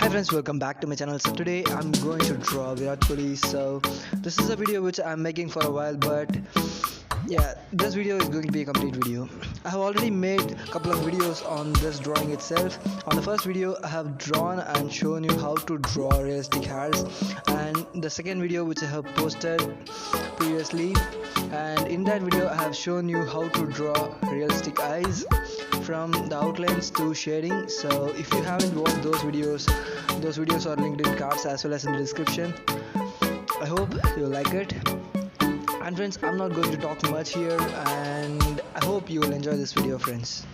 Hi friends, welcome back to my channel. So today I'm going to draw Virat Kohli. So this is a video which I'm making for a while, but yeah, this video is going to be a complete video. I have already made a couple of videos on this drawing itself. On the first video I have drawn and shown you how to draw realistic hairs, and the second video which I have posted previously, and in that video I have shown you how to draw realistic eyes from the outlines to shading. So if you haven't watched those videos are linked in cards as well as in the description. I hope you like it. And friends, I'm not going to talk much here, and I hope you will enjoy this video, friends.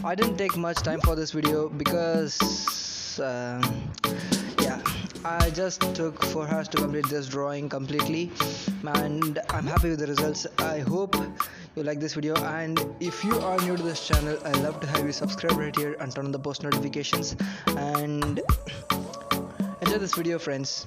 I didn't take much time for this video because yeah, I just took 4 hours to complete this drawing completely, and I'm happy with the results. I hope you like this video, and if you are new to this channel, I love to have you subscribe right here and turn on the post notifications, and enjoy this video, friends.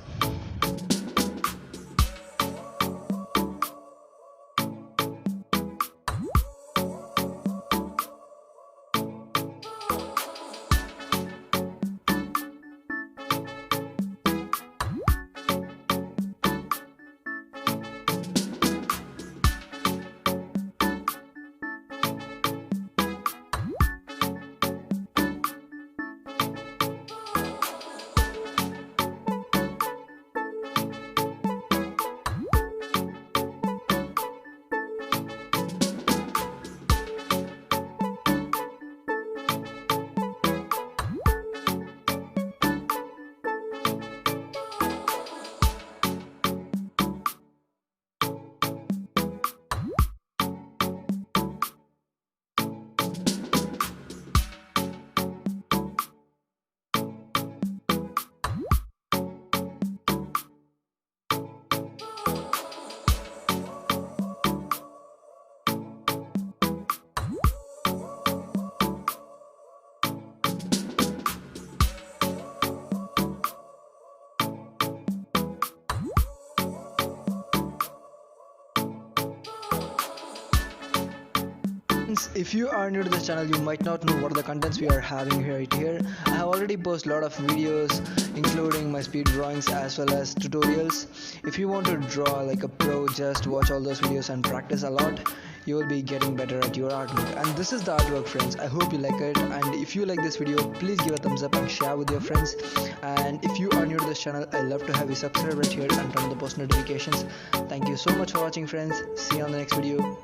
If you are new to this channel, you might not know what are the contents we are having right here. I have already posted a lot of videos including my speed drawings as well as tutorials. If you want to draw like a pro, just watch all those videos and practice a lot. You will be getting better at your artwork. And this is the artwork, friends. I hope you like it, and if you like this video, please give a thumbs up and share with your friends. And if you are new to this channel, I love to have you subscribe right here and turn on the post notifications. Thank you so much for watching, friends. See you on the next video.